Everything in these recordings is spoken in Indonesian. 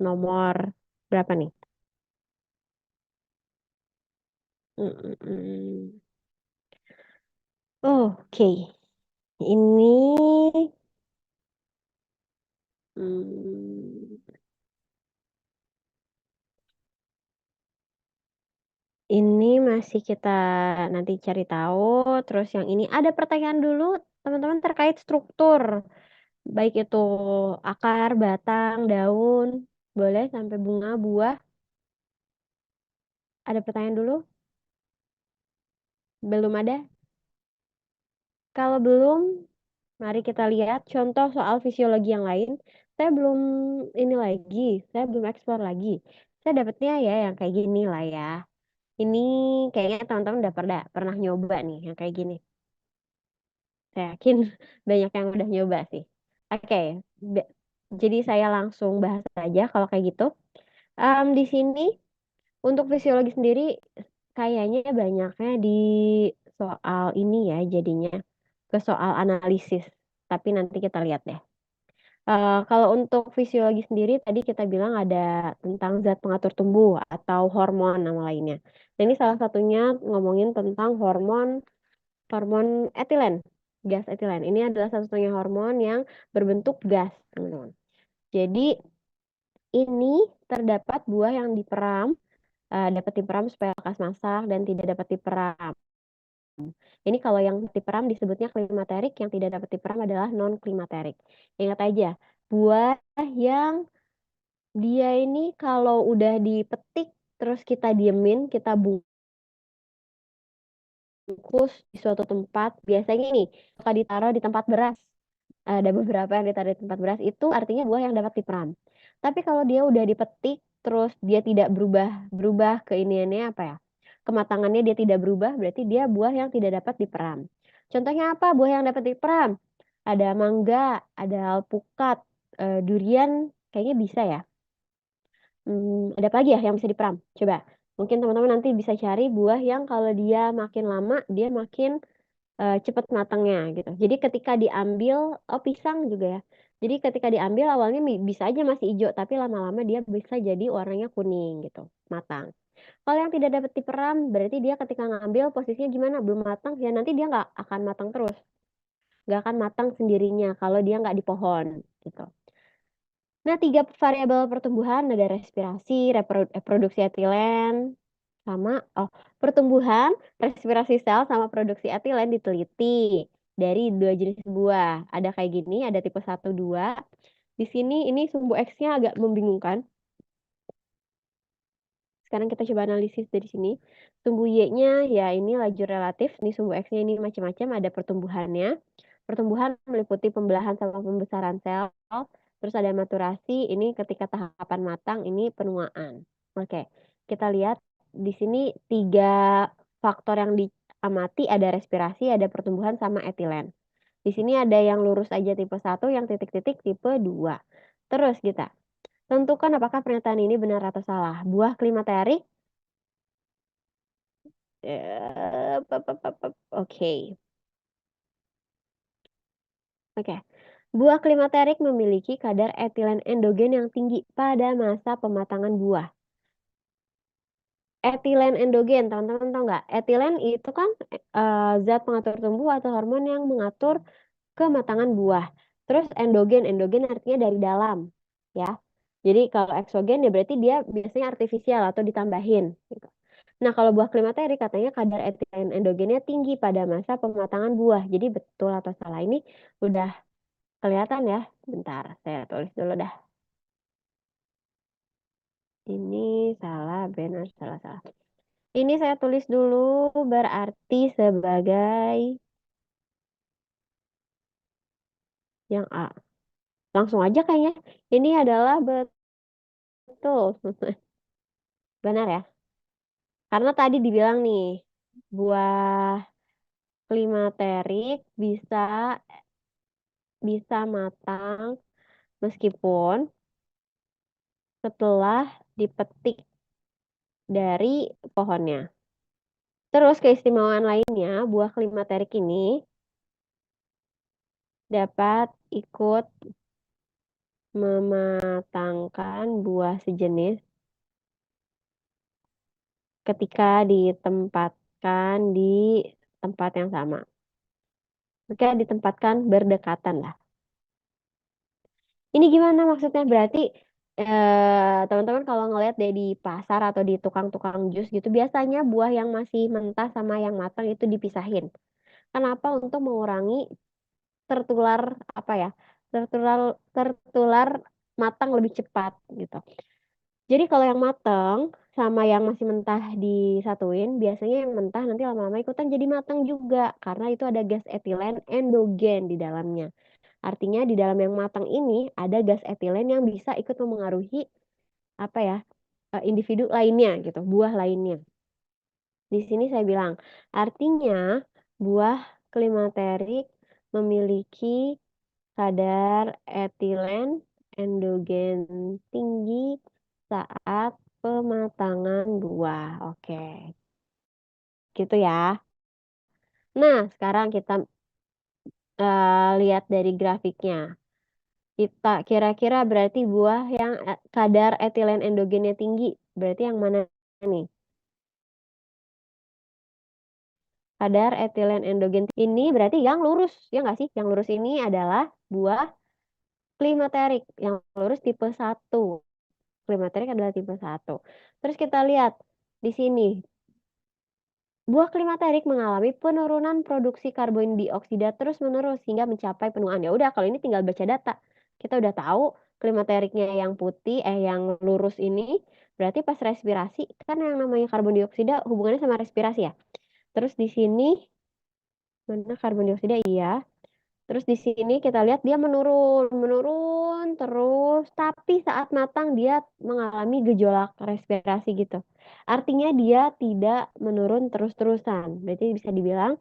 nomor berapa nih? Mm, mm, mm. Oke, ini hmm, ini masih kita nanti cari tahu. Terus yang ini ada pertanyaan dulu, teman-teman terkait struktur, baik itu akar, batang, daun, boleh sampai bunga, buah. Ada pertanyaan dulu? Belum ada? Kalau belum, mari kita lihat contoh soal fisiologi yang lain. Saya belum ini lagi, saya belum eksplor lagi. Saya dapetnya ya yang kayak gini lah ya. Ini kayaknya teman-teman udah pernah nyoba nih yang kayak gini. Saya yakin banyak yang udah nyoba sih. Oke, be- jadi saya langsung bahas aja kalau kayak gitu. Di sini untuk fisiologi sendiri kayaknya banyaknya di soal ini ya jadinya ke soal analisis. Tapi nanti kita lihat deh. Kalau untuk fisiologi sendiri tadi kita bilang ada tentang zat pengatur tumbuh atau hormon nama lainnya. Nah, ini salah satunya ngomongin tentang hormon hormon etilen, gas etilen. Ini adalah satu-satunya hormon yang berbentuk gas, teman-teman. Jadi ini terdapat buah yang diperam, dapat diperam supaya lekas masak dan tidak dapat diperam. Ini kalau yang diperam disebutnya klimaterik, yang tidak dapat diperam adalah non klimaterik. Ingat aja, buah yang dia ini kalau udah dipetik terus kita diemin, kita bungkus di suatu tempat, biasanya ini suka ditaruh di tempat beras. Ada beberapa yang ditaruh di tempat beras itu artinya buah yang dapat diperam. Tapi kalau dia udah dipetik terus dia tidak berubah berubah ke iniannya apa ya? Kematangannya dia tidak berubah berarti dia buah yang tidak dapat diperam. Contohnya apa? Buah yang dapat diperam. Ada mangga, ada alpukat, durian kayaknya bisa ya. Ada apa lagi ya yang bisa diperam? Coba. Mungkin teman-teman nanti bisa cari buah yang kalau dia makin lama dia makin cepat matangnya gitu. Jadi ketika diambil, oh pisang juga ya. Jadi ketika diambil awalnya bisa aja masih hijau, tapi lama-lama dia bisa jadi warnanya kuning gitu, matang. Kalau yang tidak dapat diperam, berarti dia ketika ngambil posisinya gimana? Belum matang, ya nanti dia nggak akan matang terus. Nggak akan matang sendirinya kalau dia nggak di pohon gitu. Nah, tiga variabel pertumbuhan ada respirasi, reproduksi etilen, sama pertumbuhan, respirasi sel sama produksi etilen diteliti dari dua jenis buah. Ada kayak gini, ada tipe satu 2. Di sini ini sumbu X-nya agak membingungkan. Sekarang kita coba analisis dari sini. Sumbu Y-nya ya ini laju relatif, nih sumbu X-nya ini macam-macam, ada pertumbuhannya. Pertumbuhan meliputi pembelahan sama pembesaran sel, terus ada maturasi, ini ketika tahapan matang, ini penuaan. Oke, kita lihat di sini tiga faktor yang diamati, ada respirasi, ada pertumbuhan, sama etilen. Di sini ada yang lurus aja tipe satu, yang titik-titik tipe 2. Terus kita tentukan apakah pernyataan ini benar atau salah. Buah klimaterik, oke. Oke. Buah klimaterik memiliki kadar etilen endogen yang tinggi pada masa pematangan buah. Etilen endogen, teman-teman tahu nggak? Etilen itu kan zat pengatur tumbuh atau hormon yang mengatur kematangan buah. Terus endogen, endogen artinya dari dalam, ya. Jadi kalau eksogen ya berarti dia biasanya artifisial atau ditambahin, gitu. Nah, kalau buah klimaterik katanya kadar etilen endogennya tinggi pada masa pematangan buah. Jadi betul atau salah ini udah kelihatan ya. Bentar, saya tulis dulu dah. Ini salah, benar, salah, salah. Ini saya tulis dulu berarti sebagai yang A. Langsung aja kayaknya. Ini adalah betul. Benar ya? Karena tadi dibilang nih, buah klimaterik bisa bisa matang meskipun setelah dipetik dari pohonnya. Terus keistimewaan lainnya, buah klimaterik ini dapat ikut mematangkan buah sejenis ketika ditempatkan di tempat yang sama. Oke, ditempatkan berdekatan lah. Ini gimana maksudnya? Berarti teman-teman kalau ngelihat deh di pasar atau di tukang-tukang jus gitu, biasanya buah yang masih mentah sama yang matang itu dipisahin. Kenapa? Untuk mengurangi tertular apa ya? Tertular matang lebih cepat gitu. Jadi kalau yang matang sama yang masih mentah disatuin, biasanya yang mentah nanti lama-lama ikutan jadi matang juga karena itu ada gas etilen endogen di dalamnya. Artinya di dalam yang matang ini ada gas etilen yang bisa ikut memengaruhi apa ya, individu lainnya gitu, buah lainnya. Di sini saya bilang, artinya buah klimaterik memiliki kadar etilen endogen tinggi saat pematangan buah. Oke, gitu ya. Nah, sekarang kita lihat dari grafiknya. Kita kira-kira berarti buah yang kadar etilen endogennya tinggi. Berarti yang mana nih? Kadar etilen endogen ini berarti yang lurus, ya nggak sih? Yang lurus ini adalah buah klimaterik. Yang lurus tipe satu. Klimaterik adalah tipe satu. Terus kita lihat di sini. Buah klimaterik mengalami penurunan produksi karbon dioksida terus-menerus hingga mencapai penuaan. Ya udah, kalau ini tinggal baca data. Kita udah tahu klimateriknya yang putih, yang lurus ini berarti pas respirasi kan yang namanya karbon dioksida hubungannya sama respirasi ya. Terus di sini mana karbon dioksida iya. Terus di sini kita lihat dia menurun, menurun terus, tapi saat matang dia mengalami gejolak respirasi gitu. Artinya dia tidak menurun terus-terusan. Berarti bisa dibilang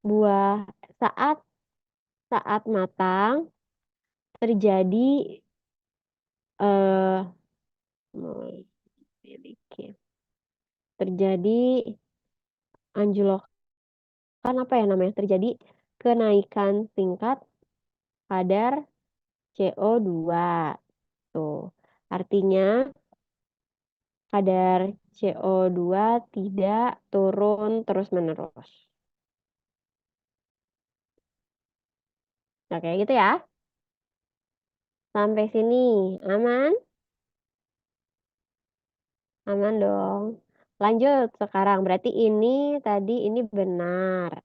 buah saat saat matang terjadi eh memiliki terjadi anjlok kan apa ya namanya? Terjadi kenaikan tingkat kadar CO2. Tuh. Artinya kadar CO2 tidak turun terus-menerus. Nah, kayak gitu ya. Sampai sini aman? Aman dong. Lanjut sekarang. Berarti ini tadi ini benar.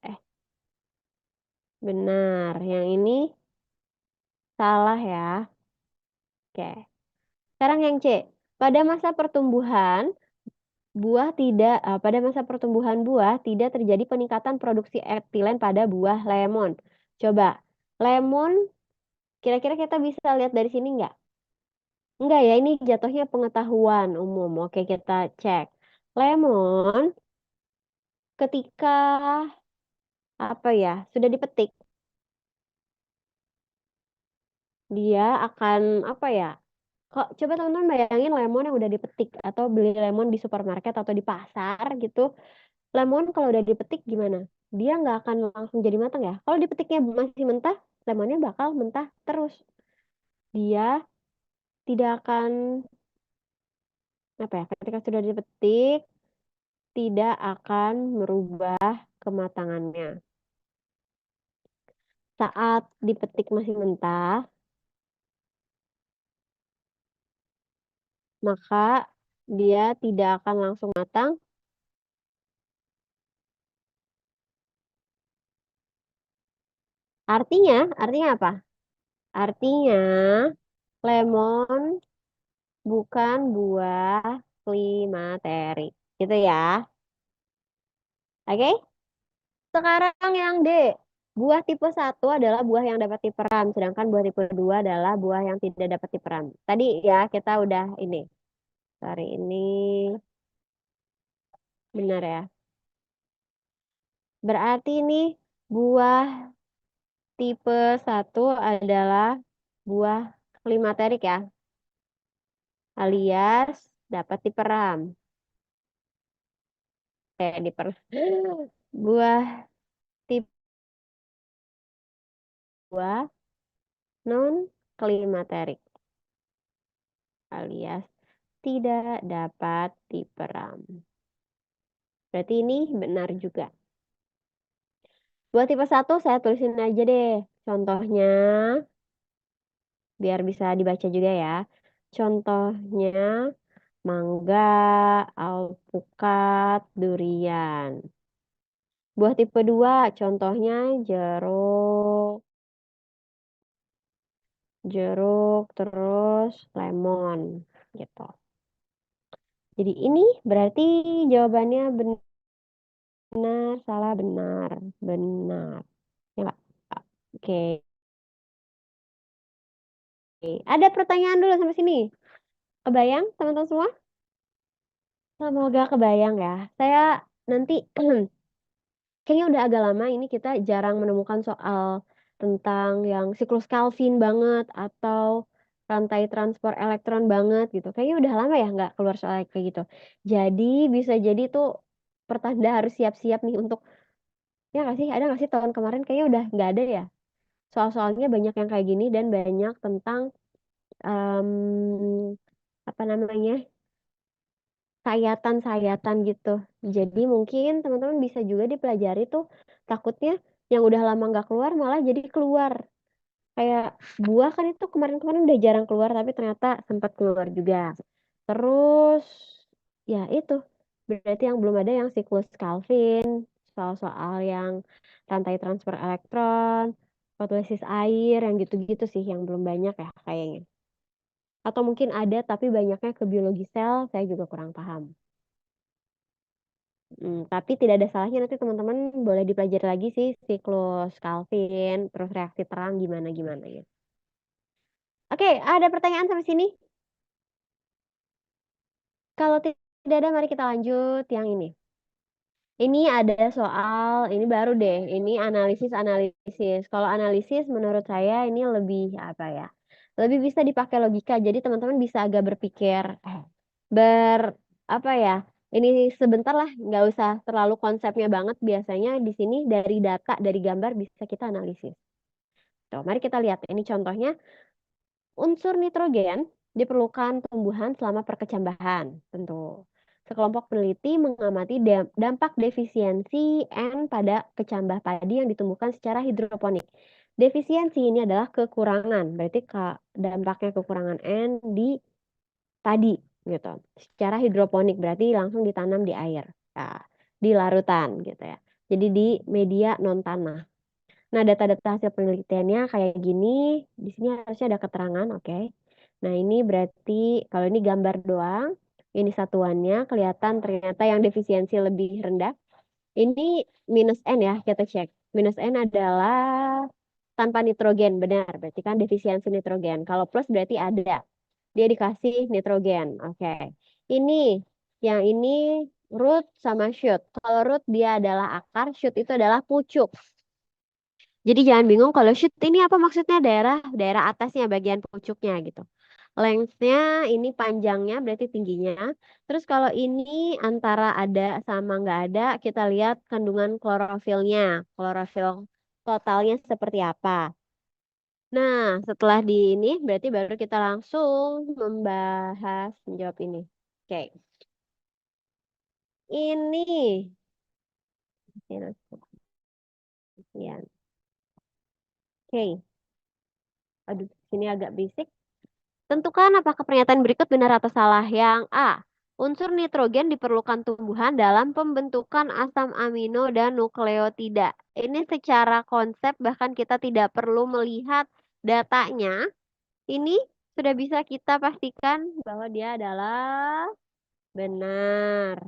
Benar. Yang ini salah ya. Oke. Sekarang yang C. Pada masa pertumbuhan pada masa pertumbuhan buah tidak terjadi peningkatan produksi etilen pada buah lemon. Coba, lemon kira-kira kita bisa lihat dari sini nggak? Enggak ya, ini jatuhnya pengetahuan umum. Oke, kita cek. Lemon ketika apa ya, sudah dipetik, dia akan apa ya? Kok coba teman-teman bayangin lemon yang udah dipetik atau beli lemon di supermarket atau di pasar gitu. Lemon kalau udah dipetik gimana? Dia nggak akan langsung jadi matang ya. Kalau dipetiknya masih mentah, lemonnya bakal mentah terus. Dia tidak akan apa ya? Ketika sudah dipetik, tidak akan merubah kematangannya. Saat dipetik masih mentah, maka dia tidak akan langsung matang. Artinya apa? Artinya lemon bukan buah klimaterik. Gitu ya. Oke? Sekarang yang D. Buah tipe satu adalah buah yang dapat diperam, sedangkan buah tipe 2 adalah buah yang tidak dapat diperam. Tadi ya kita udah ini. Sorry, ini benar ya. Berarti ini buah tipe satu adalah buah klimaterik ya, alias dapat diperam. Diper. Buah tipe buah non klimaterik. alias tidak dapat diperam. Berarti ini benar juga. Buat tipe 1 saya tulisin aja deh contohnya biar bisa dibaca juga ya. Contohnya mangga, alpukat, durian. Buah tipe 2 contohnya jeruk, terus lemon gitu. Jadi ini berarti jawabannya benar, salah, benar, benar. Ya nggak? Oke. Ada pertanyaan dulu sampai sini. Kebayang teman-teman semua? Semoga kebayang ya. Saya nanti kayaknya udah agak lama ini kita jarang menemukan soal tentang yang siklus Calvin banget atau rantai transport elektron banget gitu. Kayaknya udah lama ya nggak keluar soal kayak gitu. Jadi bisa jadi tuh pertanda harus siap-siap nih untuk ya nggak sih? Ada nggak sih tahun kemarin kayaknya udah nggak ada ya. Soal-soalnya banyak yang kayak gini dan banyak tentang apa namanya sayatan-sayatan gitu. Jadi mungkin teman-teman bisa juga dipelajari tuh takutnya yang udah lama nggak keluar malah jadi keluar. Kayak buah kan itu kemarin-kemarin udah jarang keluar tapi ternyata sempat keluar juga. Terus ya itu berarti yang belum ada yang siklus Calvin, soal-soal yang rantai transfer elektron, fotolisis air, yang gitu-gitu sih yang belum banyak ya kayaknya. Atau mungkin ada tapi banyaknya ke biologi sel, saya juga kurang paham. Tapi tidak ada salahnya nanti teman-teman boleh dipelajari lagi sih siklus Calvin, terus reaksi terang gimana-gimana ya. Oke, ada pertanyaan sampai sini? Kalau tidak ada, mari kita lanjut yang ini. Ini ada soal, ini baru deh, ini analisis-analisis. Kalau analisis menurut saya ini lebih apa ya? Lebih bisa dipakai logika. Jadi teman-teman bisa agak berpikir, ber apa ya? Ini sebentar lah, nggak usah terlalu konsepnya banget. Biasanya di sini dari data, dari gambar bisa kita analisis. Tuh, mari kita lihat. Ini contohnya unsur nitrogen diperlukan tumbuhan selama perkecambahan, tentu. Sekelompok peneliti mengamati dampak defisiensi N pada kecambah padi yang ditumbuhkan secara hidroponik. Defisiensi ini adalah kekurangan, berarti dampaknya kekurangan N di padi gitu. Secara hidroponik berarti langsung ditanam di air, ya, di larutan gitu ya. Jadi di media non tanah. Nah, data-data hasil penelitiannya kayak gini, di sini harusnya ada keterangan, oke. Nah, ini berarti kalau ini gambar doang, ini satuannya kelihatan ternyata yang defisiensi lebih rendah. Ini minus N ya, kita cek. Minus N adalah tanpa nitrogen, benar. Berarti kan defisiensi nitrogen. Kalau plus berarti ada. Dia dikasih nitrogen, oke. Ini, yang ini root sama shoot. Kalau root dia adalah akar, shoot itu adalah pucuk. Jadi jangan bingung kalau shoot ini apa maksudnya daerah daerah atasnya bagian pucuknya gitu. Lengthnya ini panjangnya berarti tingginya. Terus kalau ini antara ada sama nggak ada kita lihat kandungan klorofilnya. Klorofil totalnya seperti apa. Nah setelah di ini berarti baru kita langsung membahas menjawab ini. Oke. Ini. Ya. Oke. Aduh, sini agak berisik. Tentukan apakah pernyataan berikut benar atau salah. Yang A. Unsur nitrogen diperlukan tumbuhan dalam pembentukan asam amino dan nukleotida. Ini secara konsep bahkan kita tidak perlu melihat datanya. Ini sudah bisa kita pastikan bahwa dia adalah benar.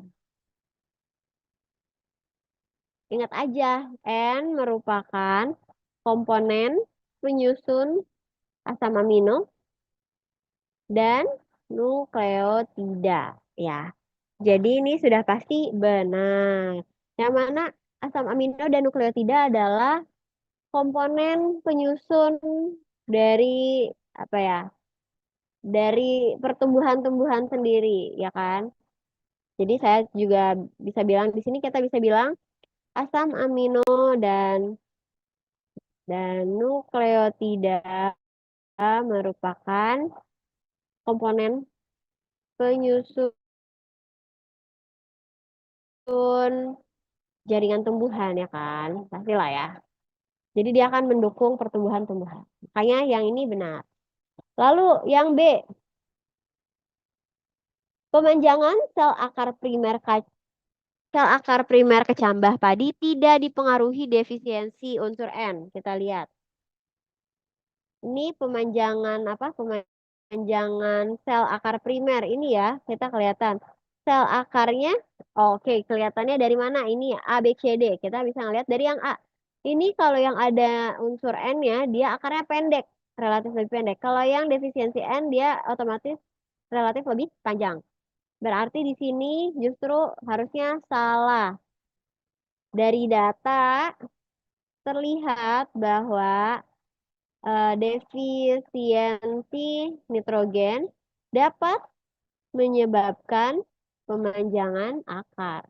Ingat aja, N merupakan komponen penyusun asam amino dan nukleotida ya. Jadi ini sudah pasti benar. Yang mana asam amino dan nukleotida adalah komponen penyusun dari apa ya? Dari pertumbuhan-tumbuhan sendiri, ya kan? Jadi saya juga bisa bilang di sini kita bisa bilang asam amino dan nukleotida merupakan komponen penyusun jaringan tumbuhan ya kan? Pastilah ya. Jadi dia akan mendukung pertumbuhan tumbuhan. Makanya yang ini benar. Lalu yang B, pemanjangan sel akar primer kecambah padi tidak dipengaruhi defisiensi unsur N. Kita lihat. Ini pemanjangan apa? Pemanjangan sel akar primer ini ya, kita kelihatan. Sel akarnya, oke, kelihatannya dari mana? Ini ya, A, B, C, D. Kita bisa ngelihat dari yang A. Ini kalau yang ada unsur N-nya, dia akarnya pendek, relatif lebih pendek. Kalau yang defisiensi N, dia otomatis relatif lebih panjang. Berarti di sini justru harusnya salah. Dari data terlihat bahwa defisiensi nitrogen dapat menyebabkan pemanjangan akar.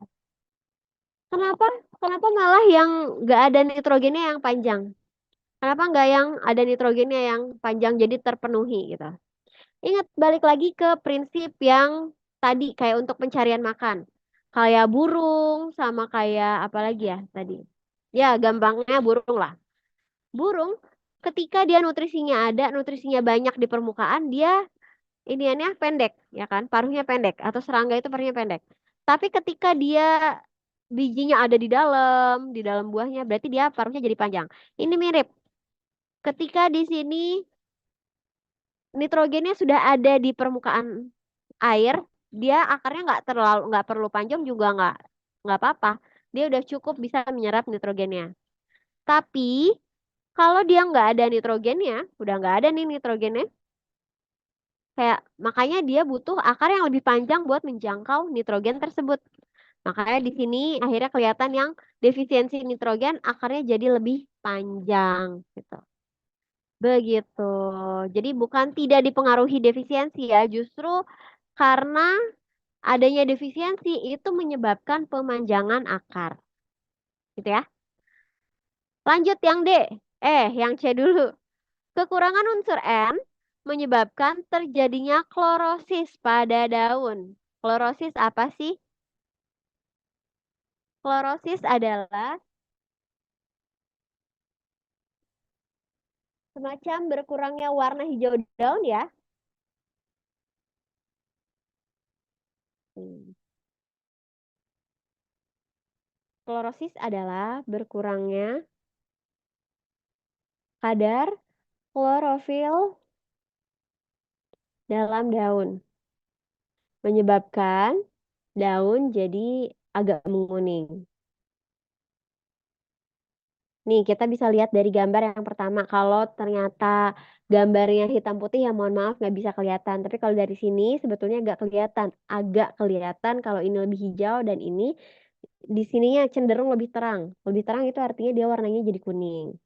Kenapa? Kenapa malah yang nggak ada nitrogennya yang panjang? Kenapa nggak yang ada nitrogennya yang panjang jadi terpenuhi gitu? Ingat balik lagi ke prinsip yang tadi kayak untuk pencarian makan. Kayak burung sama kayak apa lagi ya tadi? Ya, gampangnya burung lah. Burung ketika dia nutrisinya ada, nutrisinya banyak di permukaan, dia iniannya pendek, ya kan? Paruhnya pendek atau serangga itu paruhnya pendek. Tapi ketika dia bijinya ada di dalam buahnya, berarti dia paruhnya jadi panjang. Ini mirip. Ketika di sini nitrogennya sudah ada di permukaan air, dia akarnya nggak perlu panjang juga nggak apa-apa. Dia udah cukup bisa menyerap nitrogennya. Tapi kalau dia nggak ada nitrogennya, udah nggak ada nih nitrogennya, kayak makanya dia butuh akar yang lebih panjang buat menjangkau nitrogen tersebut. Makanya di sini akhirnya kelihatan yang defisiensi nitrogen akarnya jadi lebih panjang gitu. Begitu. Jadi bukan tidak dipengaruhi defisiensi ya, justru karena adanya defisiensi itu menyebabkan pemanjangan akar. Gitu ya. Lanjut yang D. Yang C dulu. Kekurangan unsur N menyebabkan terjadinya klorosis pada daun. Klorosis apa sih? Klorosis adalah semacam berkurangnya warna hijau daun ya. Hmm. Klorosis adalah berkurangnya kadar klorofil dalam daun. Menyebabkan daun jadi agak menguning. Nih, kita bisa lihat dari gambar yang pertama. Kalau ternyata gambarnya hitam putih, ya mohon maaf nggak bisa kelihatan. Tapi kalau dari sini sebetulnya nggak kelihatan. Agak kelihatan kalau ini lebih hijau dan ini di sininya cenderung lebih terang. Lebih terang itu artinya dia warnanya jadi kuning.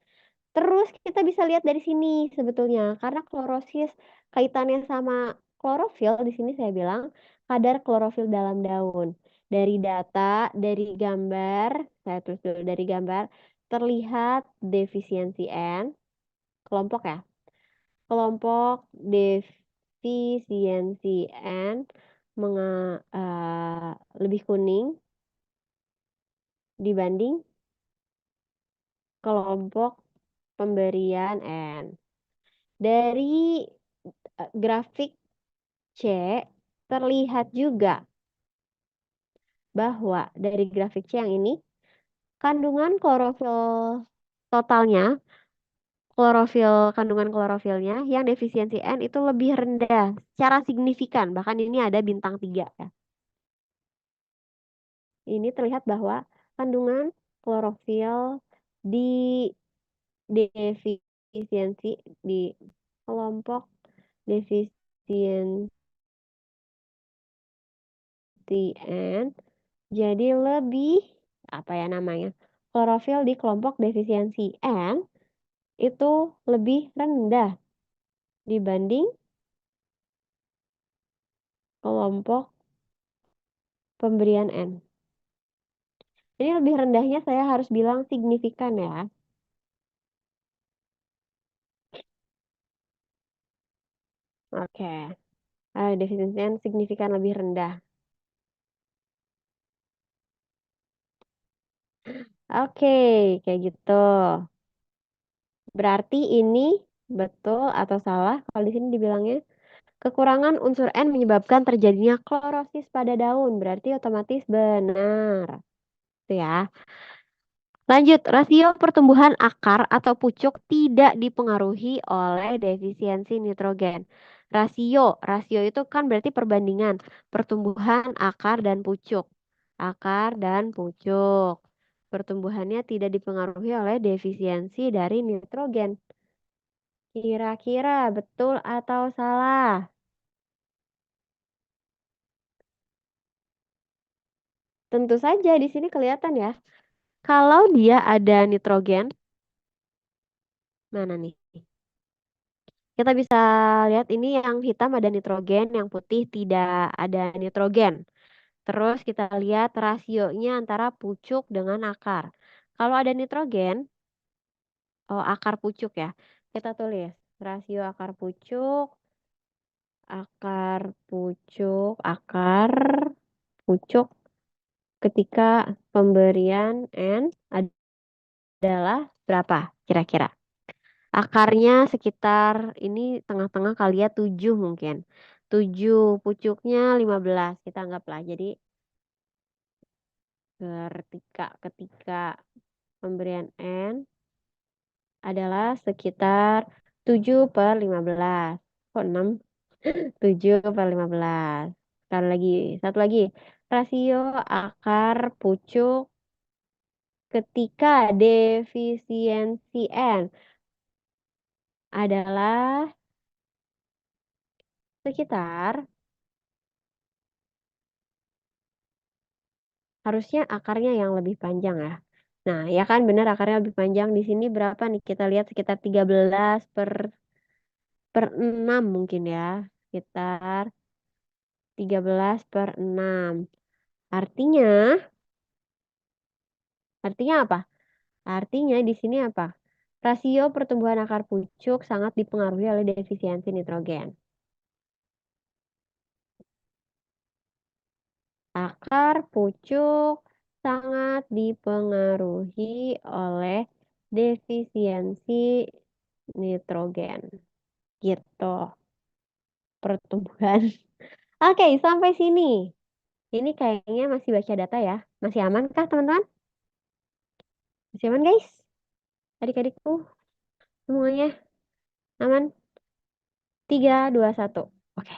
Terus kita bisa lihat dari sini sebetulnya. Karena klorosis kaitannya sama klorofil, di sini saya bilang kadar klorofil dalam daun. Dari data, dari gambar, saya tulis dulu dari gambar, terlihat defisiensi N, kelompok ya, kelompok defisiensi N lebih kuning dibanding kelompok pemberian N. Dari grafik C terlihat juga bahwa dari grafik C yang ini kandungan klorofil totalnya, kandungan klorofilnya yang defisiensi N itu lebih rendah secara signifikan. Bahkan ini ada bintang 3 ya. Ini terlihat bahwa kandungan klorofil di defisiensi di kelompok defisiensi N jadi lebih apa ya namanya? Klorofil di kelompok defisiensi N itu lebih rendah dibanding kelompok pemberian N. Ini lebih rendahnya saya harus bilang signifikan ya. Oke. Defisiensi N signifikan lebih rendah. Oke, kayak gitu. Berarti ini betul atau salah kalau di sini dibilangnya kekurangan unsur N menyebabkan terjadinya klorosis pada daun. Berarti otomatis benar. Itu ya. Lanjut, rasio pertumbuhan akar atau pucuk tidak dipengaruhi oleh defisiensi nitrogen. Rasio itu kan berarti perbandingan pertumbuhan akar dan pucuk. Akar dan pucuk. Pertumbuhannya tidak dipengaruhi oleh defisiensi dari nitrogen. Kira-kira betul atau salah? Tentu saja di sini kelihatan ya. Kalau dia ada nitrogen, mana nih? Kita bisa lihat ini yang hitam ada nitrogen, yang putih tidak ada nitrogen. Terus kita lihat rasionya antara pucuk dengan akar. Kalau ada nitrogen, oh akar pucuk ya. Kita tulis rasio akar pucuk ketika pemberian N adalah berapa kira-kira? Akarnya sekitar ini tengah-tengah kali ya 7 mungkin. 7 pucuknya 15 kita anggaplah. Jadi ketika pemberian N adalah sekitar 7/15. Kok 6? 7/15. Sekali lagi, satu lagi. Rasio akar pucuk ketika defisiensi N adalah sekitar harusnya akarnya yang lebih panjang ya. Nah, ya kan benar akarnya lebih panjang. Di sini berapa nih? Kita lihat sekitar 13/6 mungkin ya. Sekitar 13/6. Artinya, artinya apa? Artinya di sini apa? Rasio pertumbuhan akar pucuk sangat dipengaruhi oleh defisiensi nitrogen. Akar pucuk sangat dipengaruhi oleh defisiensi nitrogen. Gitu, pertumbuhan. Oke, sampai sini. Ini kayaknya masih baca data ya. Masih aman kah, teman-teman? Masih aman, guys? Adik-adikku, semuanya aman? 3, 2, 1. Oke.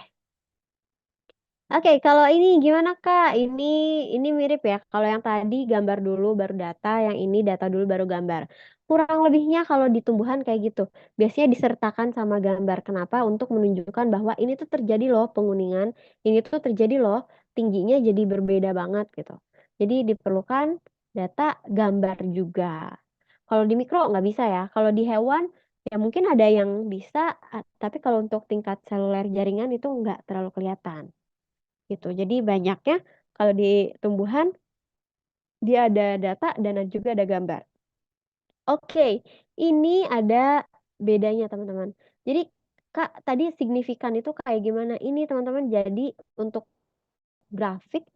Oke, kalau ini gimana Kak? Ini mirip ya. Kalau yang tadi gambar dulu baru data, yang ini data dulu baru gambar. Kurang lebihnya kalau di tumbuhan kayak gitu. Biasanya disertakan sama gambar. Kenapa? Untuk menunjukkan bahwa ini tuh terjadi loh penguningan, ini tuh terjadi loh tingginya jadi berbeda banget gitu. Jadi diperlukan data gambar juga. Kalau di mikro nggak bisa ya. Kalau di hewan ya mungkin ada yang bisa, tapi kalau untuk tingkat seluler jaringan itu nggak terlalu kelihatan gitu. Jadi banyaknya kalau di tumbuhan dia ada data dan juga ada gambar. Oke, ini ada bedanya teman-teman. Jadi Kak tadi signifikan itu kayak gimana? Ini teman-teman jadi untuk grafik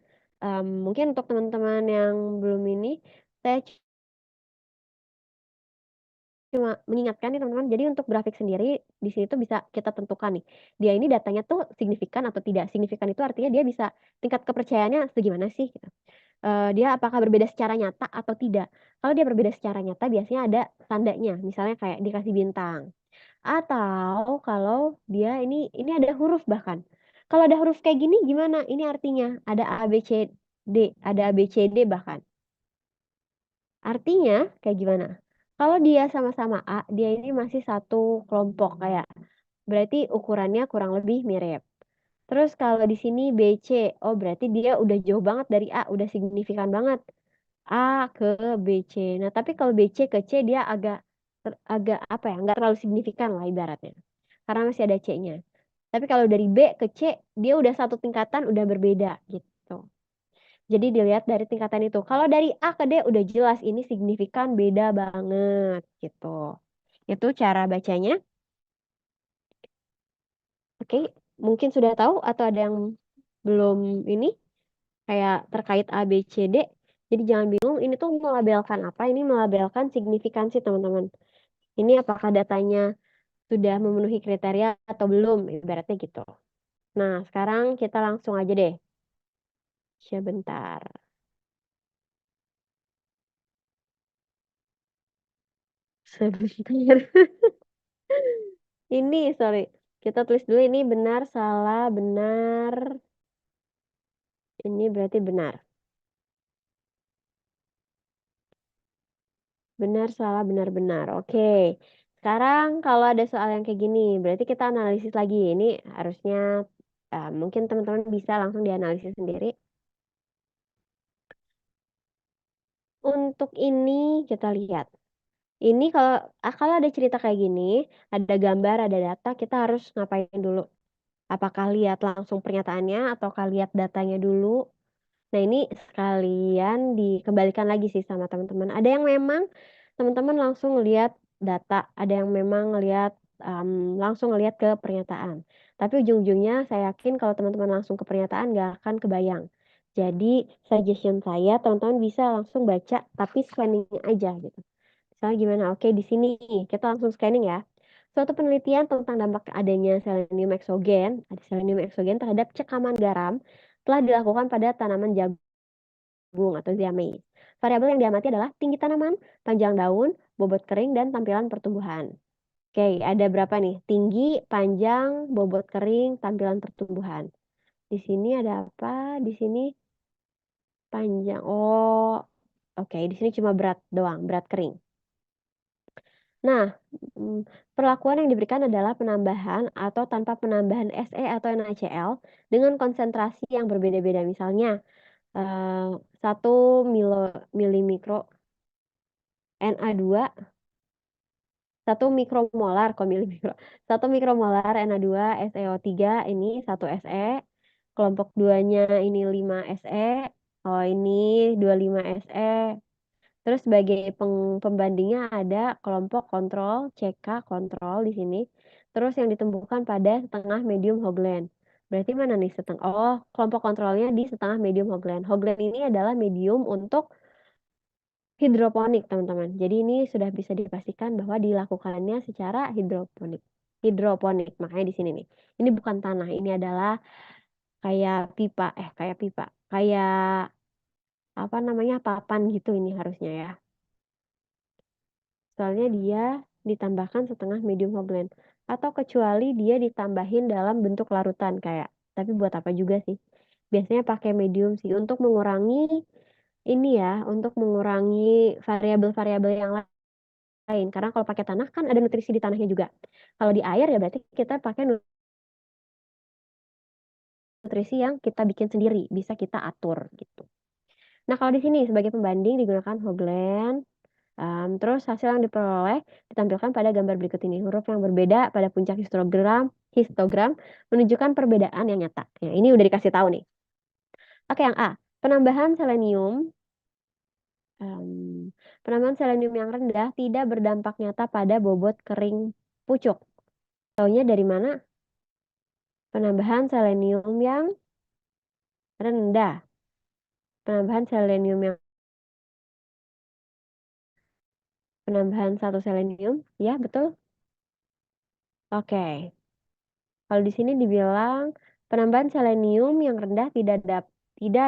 mungkin untuk teman-teman yang belum ini saya cuma mengingatkan nih teman-teman. Jadi untuk grafik sendiri di sini tuh bisa kita tentukan nih. Dia ini datanya tuh signifikan atau tidak. Signifikan itu artinya dia bisa tingkat kepercayaannya segimana sih gitu. Dia apakah berbeda secara nyata atau tidak. Kalau dia berbeda secara nyata biasanya ada tandanya, misalnya kayak dikasih bintang. Atau kalau dia ini ada huruf bahkan. Kalau ada huruf kayak gini gimana? Ini artinya ada A, B, C, D, ada A, B, C, D bahkan. Artinya kayak gimana? Kalau dia sama-sama A, dia ini masih satu kelompok kayak. Berarti ukurannya kurang lebih mirip. Terus kalau di sini B, C, oh berarti dia udah jauh banget dari A, udah signifikan banget. A ke B, C. Nah, tapi kalau B, C ke C dia agak apa ya, nggak terlalu signifikan lah ibaratnya. Karena masih ada C-nya. Tapi kalau dari B ke C, dia udah satu tingkatan, udah berbeda gitu. Jadi dilihat dari tingkatan itu. Kalau dari A ke D udah jelas ini signifikan beda banget gitu. Itu cara bacanya. Oke. mungkin sudah tahu atau ada yang belum ini kayak terkait A, B, C, D. Jadi jangan bingung, ini tuh melabelkan apa? Ini melabelkan signifikansi, teman-teman. Ini apakah datanya sudah memenuhi kriteria atau belum, ibaratnya gitu. Nah, sekarang kita langsung aja deh. Sebentar. Sebentar. Ini, sorry. Kita tulis dulu ini benar, salah, benar. Ini berarti benar. Benar, salah, benar, benar. Oke. Sekarang kalau ada soal yang kayak gini, berarti kita analisis lagi. Ini harusnya mungkin teman-teman bisa langsung dianalisis sendiri. Untuk ini kita lihat. Ini kalau ada cerita kayak gini, ada gambar, ada data, kita harus ngapain dulu? Apakah lihat langsung pernyataannya ataukah lihat datanya dulu? Nah, ini sekalian dikembalikan lagi sih sama teman-teman. Ada yang memang teman-teman langsung lihat data, ada yang memang lihat langsung lihat ke pernyataan. Tapi ujung-ujungnya saya yakin kalau teman-teman langsung ke pernyataan nggak akan kebayang. Jadi suggestion saya teman-teman bisa langsung baca tapi scanning aja gitu. Misalnya gimana? Oke, di sini kita langsung scanning ya. Suatu penelitian tentang dampak adanya selenium eksogen terhadap cekaman garam telah dilakukan pada tanaman jagung atau ziamei. Variabel yang diamati adalah tinggi tanaman, panjang daun, bobot kering, dan tampilan pertumbuhan. Oke, ada berapa nih? Tinggi, panjang, bobot kering, tampilan pertumbuhan. Di sini ada apa? Di sini panjang. Oh, oke. Di sini cuma berat doang, berat kering. Nah, perlakuan yang diberikan adalah penambahan atau tanpa penambahan Se atau NaCl dengan konsentrasi yang berbeda-beda. Misalnya, 1 milimikro Na2, 1 mikromolar kok milimikro, 1 mikromolar Na2 SeO3 ini 1 Se, kelompok 2-nya ini 5 Se, oh ini 25 Se. Terus sebagai pembandingnya ada kelompok kontrol, CK kontrol di sini. Terus yang ditemukan pada setengah medium Hogland. Berarti mana nih setengah? Oh, kelompok kontrolnya di setengah medium Hogland. Hogland ini adalah medium untuk hidroponik, teman-teman. Jadi ini sudah bisa dipastikan bahwa dilakukannya secara hidroponik. Hidroponik, makanya di sini nih. Ini bukan tanah, ini adalah kayak pipa. Kayak apa namanya? Papan gitu ini harusnya ya. Soalnya dia ditambahkan setengah medium Hogland. Atau kecuali dia ditambahin dalam bentuk larutan kayak. Tapi buat apa juga sih? Biasanya pakai medium sih untuk mengurangi ini ya, untuk mengurangi variabel-variabel yang lain. Karena kalau pakai tanah kan ada nutrisi di tanahnya juga. Kalau di air ya berarti kita pakai nutrisi yang kita bikin sendiri, bisa kita atur gitu. Nah, kalau di sini sebagai pembanding digunakan Hogland. Terus hasil yang diperoleh ditampilkan pada gambar berikut ini. Huruf yang berbeda pada puncak histogram menunjukkan perbedaan yang nyata. Ya, ini udah dikasih tahu nih. Oke, yang A. Penambahan selenium. Penambahan selenium yang rendah tidak berdampak nyata pada bobot kering pucuk. Taunya dari mana? Penambahan selenium yang rendah. Penambahan selenium yang penambahan satu selenium. Ya, betul. Oke. Kalau di sini dibilang penambahan selenium yang rendah tidak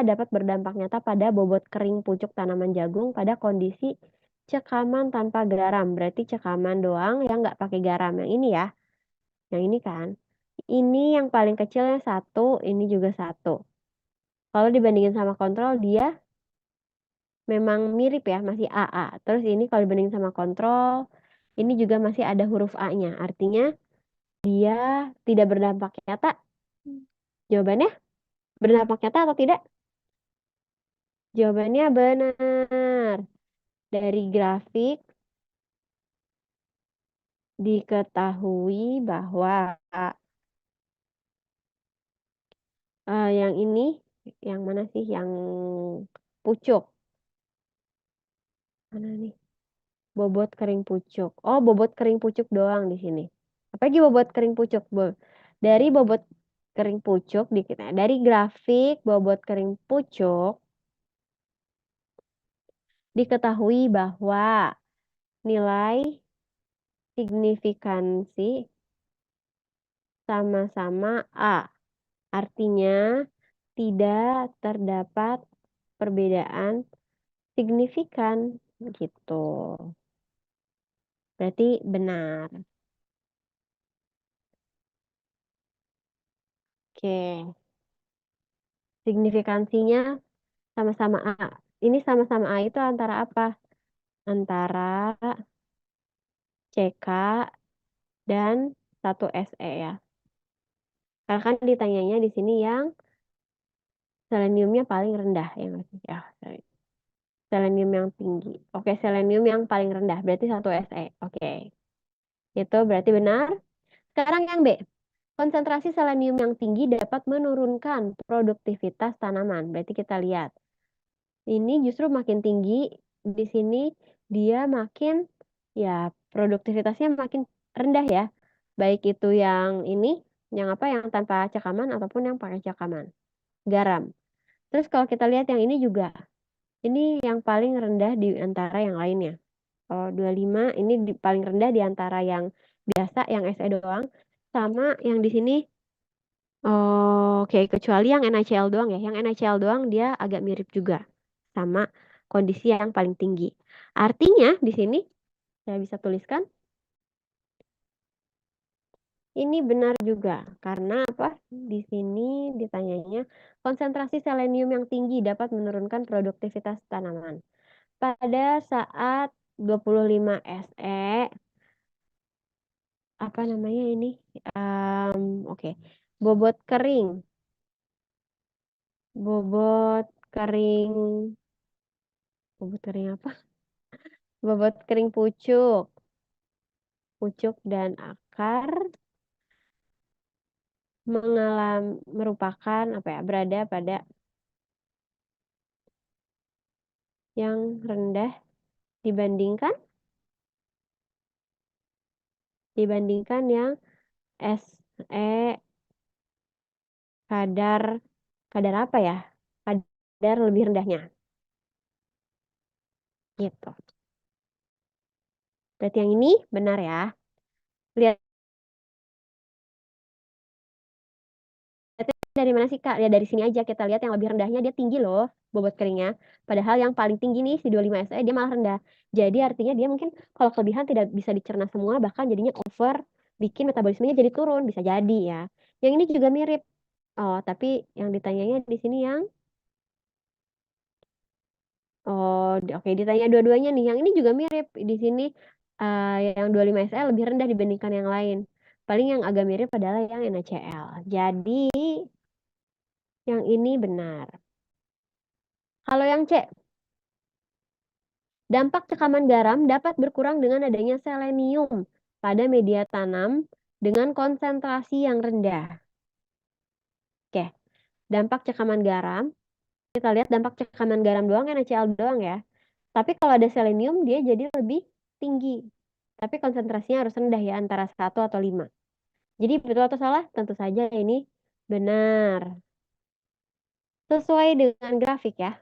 dapat berdampak nyata pada bobot kering pucuk tanaman jagung pada kondisi cekaman tanpa garam. Berarti cekaman doang yang nggak pakai garam. Yang ini ya, yang ini kan. Ini yang paling kecilnya 1, ini juga 1. Kalau dibandingin sama kontrol dia memang mirip ya, masih AA. Terus ini kalau dibandingin sama kontrol, ini juga masih ada huruf A-nya. Artinya dia tidak berdampak nyata. Jawabannya berdampak nyata atau tidak? Jawabannya benar. Dari grafik diketahui bahwa yang ini, yang mana sih? Yang pucuk. Mana nih? Bobot kering pucuk. Oh, bobot kering pucuk doang di sini. Apalagi bobot kering pucuk, Dari bobot kering pucuk dikit. Nah, dari grafik bobot kering pucuk diketahui bahwa nilai signifikansi sama-sama A. Artinya tidak terdapat perbedaan signifikan gitu. Berarti benar. Oke. Signifikansinya sama-sama A. Ini sama-sama A itu antara apa? Antara CK dan 1SE ya. Karena kan ditanyanya di sini yang seleniumnya paling rendah ya nggak sih? Ya, sorry. Selenium yang tinggi. Oke, selenium yang paling rendah berarti 1SE. Oke. Itu berarti benar. Sekarang yang B. Konsentrasi selenium yang tinggi dapat menurunkan produktivitas tanaman. Berarti kita lihat. Ini justru makin tinggi. Di sini dia makin ya produktivitasnya makin rendah ya. Baik itu yang ini, yang apa yang tanpa cakaman ataupun yang pakai cakaman. Garam. Terus kalau kita lihat yang ini juga, ini yang paling rendah di antara yang lainnya. Kalau 25 ini paling rendah di antara yang biasa, yang SE doang, sama yang di sini. Oke, kecuali yang NaCl doang ya. Yang NaCl doang dia agak mirip juga sama kondisi yang paling tinggi. Artinya di sini saya bisa tuliskan ini benar juga karena apa? Di sini ditanyanya konsentrasi selenium yang tinggi dapat menurunkan produktivitas tanaman. Pada saat 25 SE apa namanya ini? Oke. Bobot kering. Bobot kering. Bobot kering apa? Bobot kering pucuk. Pucuk dan akar merupakan apa ya? Berada pada yang rendah dibandingkan yang SE kadar kadar apa ya? Kadar lebih rendahnya. Gitu. Berarti yang ini benar ya. Lihat dari mana sih Kak? Ya dari sini aja kita lihat yang lebih rendahnya dia tinggi loh bobot keringnya. Padahal yang paling tinggi nih si 25 SE dia malah rendah. Jadi artinya dia mungkin kalau kelebihan tidak bisa dicerna semua bahkan jadinya over bikin metabolismenya jadi turun bisa jadi ya. Yang ini juga mirip. Oh, tapi yang ditanyanya di sini yang oh oke ditanya dua-duanya nih. Yang ini juga mirip. Di sini yang 25 SE lebih rendah dibandingkan yang lain. Paling yang agak mirip adalah yang NaCl. Jadi yang ini benar. Kalau yang C, dampak cekaman garam dapat berkurang dengan adanya selenium pada media tanam dengan konsentrasi yang rendah. Oke, dampak cekaman garam, kita lihat dampak cekaman garam doang, NaCl doang ya. Tapi kalau ada selenium, dia jadi lebih tinggi. Tapi konsentrasinya harus rendah ya, antara 1 atau 5. Jadi betul atau salah? Tentu saja ini benar. Sesuai dengan grafik ya.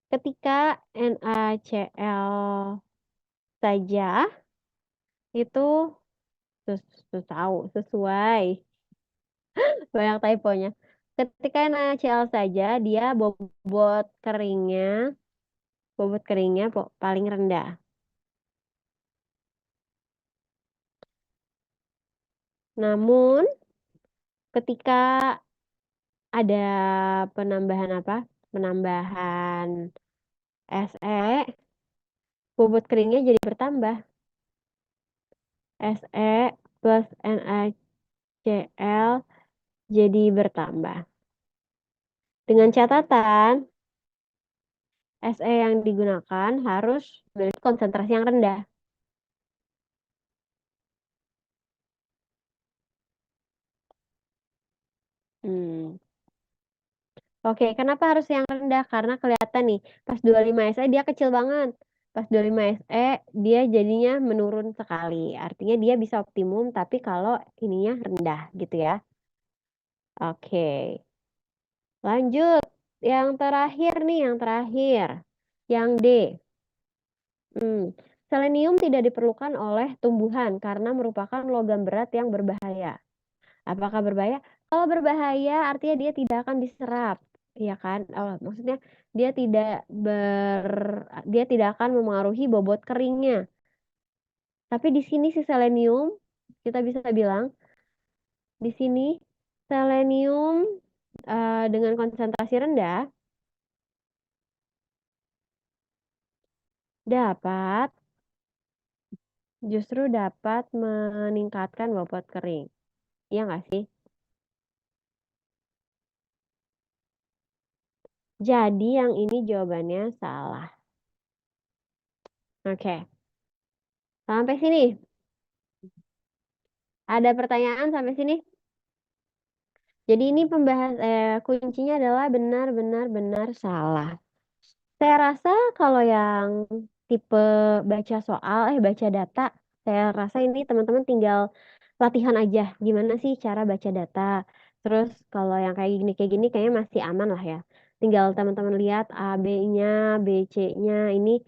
Ketika NaCl saja itu tahu sesuai banyak typonya. Ketika NaCl saja dia bobot keringnya paling rendah. Namun ketika ada penambahan apa? Penambahan Se, bobot keringnya jadi bertambah. Se plus NaCl jadi bertambah. Dengan catatan Se yang digunakan harus memiliki konsentrasi yang rendah. Hmm. Oke, kenapa harus yang rendah? Karena kelihatan nih, pas 25 SI dia kecil banget. Pas 25 SE dia jadinya menurun sekali. Artinya dia bisa optimum tapi kalau ininya rendah gitu ya. Oke. Lanjut. Yang terakhir nih, yang terakhir. Yang D. Selenium tidak diperlukan oleh tumbuhan karena merupakan logam berat yang berbahaya. Apakah berbahaya? Kalau berbahaya artinya dia tidak akan diserap, ya kan? Maksudnya dia tidak akan memengaruhi bobot keringnya. Tapi di sini si selenium kita bisa bilang di sini selenium dengan konsentrasi rendah dapat justru dapat meningkatkan bobot kering. Iya nggak sih? Jadi yang ini jawabannya salah. Oke. Sampai sini. Ada pertanyaan sampai sini? Jadi ini kuncinya adalah benar, benar, benar, salah. Saya rasa kalau yang tipe baca data, saya rasa ini teman-teman tinggal latihan aja. Gimana sih cara baca data? Terus kalau yang kayak gini kayaknya masih aman lah ya. Tinggal teman-teman lihat A, B-nya, B, C-nya ini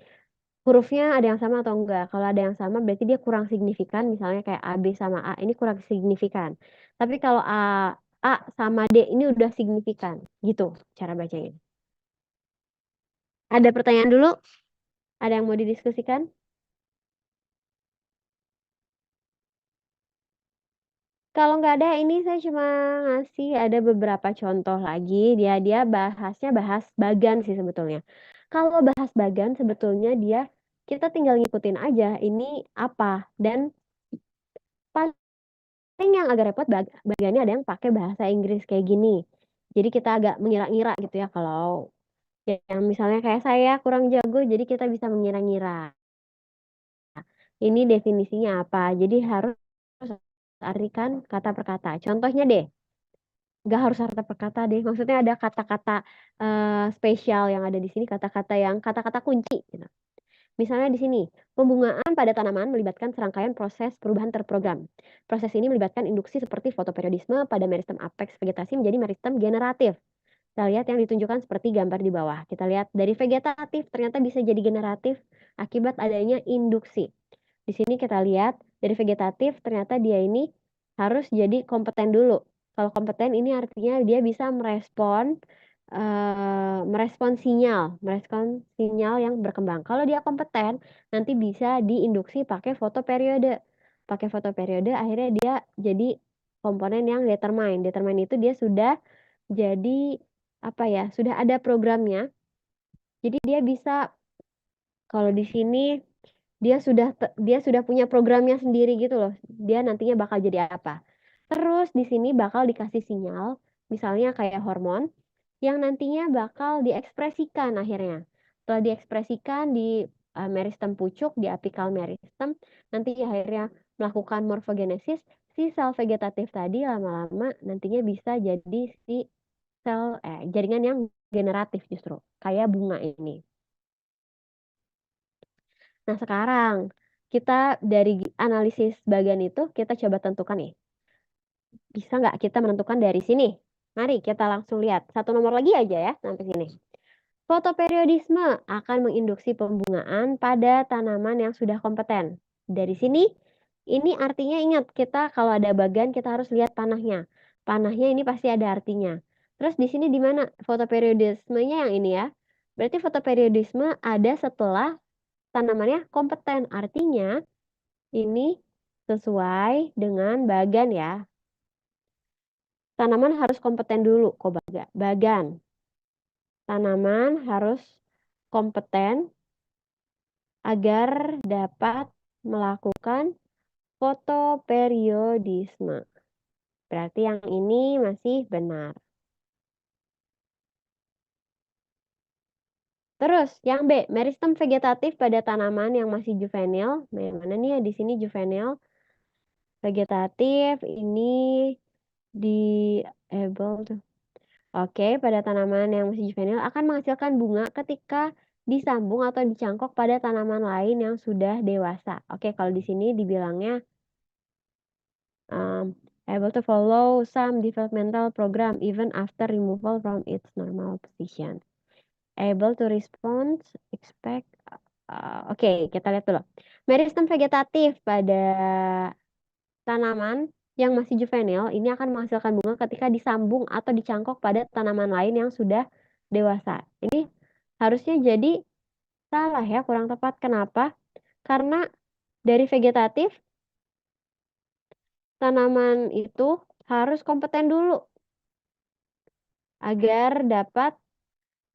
hurufnya ada yang sama atau enggak. Kalau ada yang sama berarti dia kurang signifikan. Misalnya kayak A, B sama A ini kurang signifikan. Tapi kalau A sama D ini udah signifikan. Gitu cara bacanya. Ada pertanyaan dulu? Ada yang mau didiskusikan? Kalau nggak ada, ini saya cuma ngasih ada beberapa contoh lagi. Dia bahasnya bahas bagan sih sebetulnya. Kalau bahas bagan sebetulnya kita tinggal ngikutin aja ini apa dan paling yang agak repot bagannya ada yang pakai bahasa Inggris kayak gini. Jadi kita agak mengira-ngira gitu ya kalau yang misalnya kayak saya kurang jago jadi kita bisa mengira-ngira. Ini definisinya apa? Jadi harus artikan kata per kata. Contohnya deh, nggak harus kata per kata deh. Maksudnya ada kata-kata spesial yang ada di sini, kata-kata yang kata-kata kunci. Gitu. Misalnya di sini, pembungaan pada tanaman melibatkan serangkaian proses perubahan terprogram. Proses ini melibatkan induksi seperti fotoperiodisme pada meristem apex vegetasi menjadi meristem generatif. Kita lihat yang ditunjukkan seperti gambar di bawah. Kita lihat dari vegetatif ternyata bisa jadi generatif akibat adanya induksi. Di sini kita lihat dari vegetatif ternyata dia ini harus jadi kompeten dulu. Kalau kompeten ini artinya dia bisa merespon sinyal yang berkembang. Kalau dia kompeten, nanti bisa diinduksi pakai fotoperiode. Pakai fotoperiode akhirnya dia jadi komponen yang determine. Determine itu dia sudah jadi apa ya? Sudah ada programnya. Jadi dia bisa kalau di sini dia sudah punya programnya sendiri gitu loh. Dia nantinya bakal jadi apa. Terus di sini bakal dikasih sinyal, misalnya kayak hormon yang nantinya bakal diekspresikan akhirnya. Setelah diekspresikan di meristem pucuk, di apikal meristem, nanti akhirnya melakukan morfogenesis, si sel vegetatif tadi lama-lama nantinya bisa jadi si jaringan yang generatif justru, kayak bunga ini. Nah, sekarang kita dari analisis bagian itu kita coba tentukan nih. Bisa nggak kita menentukan dari sini? Mari kita langsung lihat. Satu nomor lagi aja ya sampai sini. Fotoperiodisme akan menginduksi pembungaan pada tanaman yang sudah kompeten. Dari sini, ini artinya ingat kita kalau ada bagan kita harus lihat panahnya. Panahnya ini pasti ada artinya. Terus di sini di mana fotoperiodismenya yang ini ya? Berarti fotoperiodisme ada setelah tanamannya kompeten. Artinya ini sesuai dengan bagan ya. Tanaman harus kompeten dulu kok bagan. Tanaman harus kompeten agar dapat melakukan fotoperiodisme. Berarti yang ini masih benar. Terus yang B, meristem vegetatif pada tanaman yang masih juvenil. Nah, yang mana nih ya di sini juvenil vegetatif ini di able tuh. Oke, pada tanaman yang masih juvenil akan menghasilkan bunga ketika disambung atau dicangkok pada tanaman lain yang sudah dewasa. Oke, kalau di sini dibilangnya able to follow some developmental program even after removal from its normal position. Able to respond, expect. Oke, kita lihat dulu. Meristem vegetatif pada tanaman yang masih juvenil ini akan menghasilkan bunga ketika disambung atau dicangkok pada tanaman lain yang sudah dewasa. Ini harusnya jadi salah ya, kurang tepat. Kenapa? Karena dari vegetatif, tanaman itu harus kompeten dulu agar dapat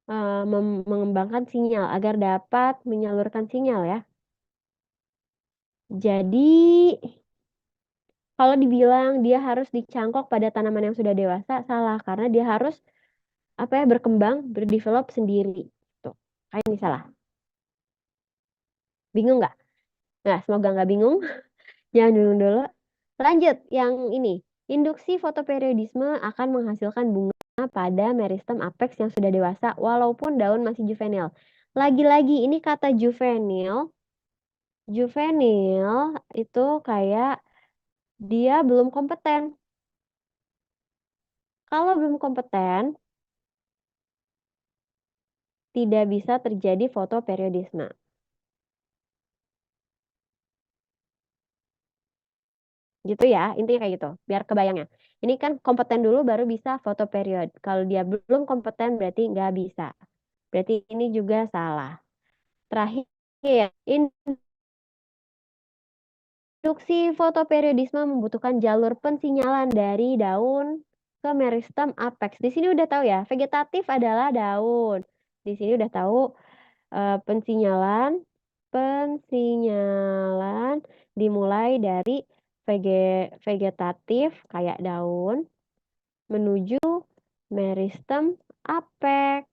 mengembangkan sinyal, agar dapat menyalurkan sinyal ya. Jadi, kalau dibilang dia harus dicangkok pada tanaman yang sudah dewasa, salah. Karena dia harus berkembang, berdevelop sendiri. Tuh, kayak ini salah. Bingung nggak? Nah, semoga nggak bingung. Jangan bingung dulu. Lanjut, yang ini. Induksi fotoperiodisme akan menghasilkan bunga pada meristem apex yang sudah dewasa walaupun daun masih juvenil. Lagi-lagi ini kata juvenil. Juvenil itu kayak dia belum kompeten. Kalau belum kompeten, tidak bisa terjadi fotoperiodisme. Gitu ya, intinya kayak gitu, biar kebayangnya. Ini kan kompeten dulu baru bisa fotoperiod. Kalau dia belum kompeten berarti nggak bisa. Berarti ini juga salah. Terakhir, induksi fotoperiodisme membutuhkan jalur pensinyalan dari daun ke meristem apex. Di sini udah tahu ya, vegetatif adalah daun. Di sini udah tahu pensinyalan dimulai dari vegetatif kayak daun menuju meristem apex.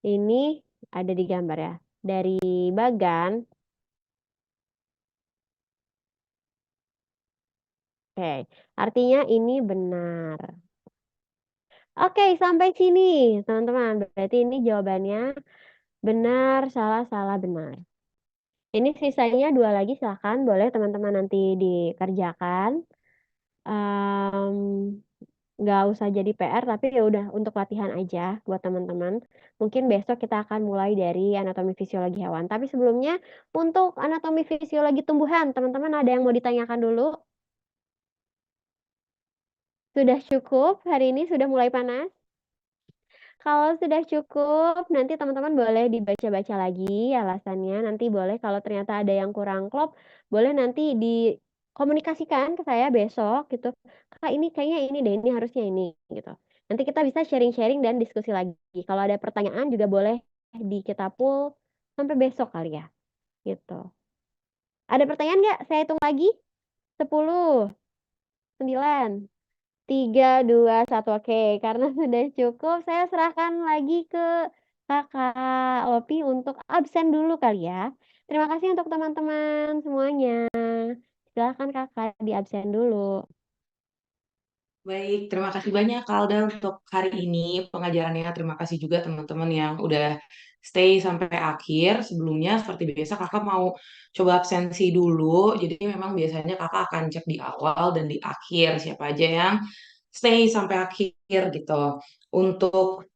Ini ada di gambar ya. Dari bagan. Oke, artinya ini benar. Oke, sampai sini teman-teman. Berarti ini jawabannya benar, salah, salah, benar. Ini sisanya 2 lagi, silahkan boleh teman-teman nanti dikerjakan. Nggak usah jadi PR, tapi ya udah untuk latihan aja buat teman-teman. Mungkin besok kita akan mulai dari anatomi fisiologi hewan. Tapi sebelumnya untuk anatomi fisiologi tumbuhan, teman-teman ada yang mau ditanyakan dulu? Sudah cukup? Hari ini sudah mulai panas? Kalau sudah cukup, nanti teman-teman boleh dibaca-baca lagi alasannya. Nanti boleh kalau ternyata ada yang kurang klop, boleh nanti dikomunikasikan ke saya besok gitu. Kak, ini kayaknya ini deh, ini harusnya ini gitu. Nanti kita bisa sharing-sharing dan diskusi lagi. Kalau ada pertanyaan juga boleh kita pool sampai besok kali ya. Gitu. Ada pertanyaan nggak? Saya hitung lagi. 10, 9, 3, 2, 1. Oke, karena sudah cukup, saya serahkan lagi ke Kakak Lopi untuk absen dulu kali ya. Terima kasih untuk teman-teman semuanya. Silakan Kakak di absen dulu. Baik, terima kasih banyak Kak Alda untuk hari ini pengajarannya. Terima kasih juga teman-teman yang udah stay sampai akhir. Sebelumnya, seperti biasa, Kakak mau coba absensi dulu. Jadi memang biasanya Kakak akan cek di awal dan di akhir siapa aja yang stay sampai akhir gitu. Untuk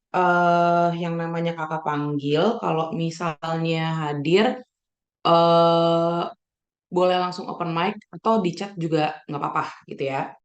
yang namanya Kakak panggil, kalau misalnya hadir, eh boleh langsung open mic atau di chat juga nggak apa-apa gitu ya.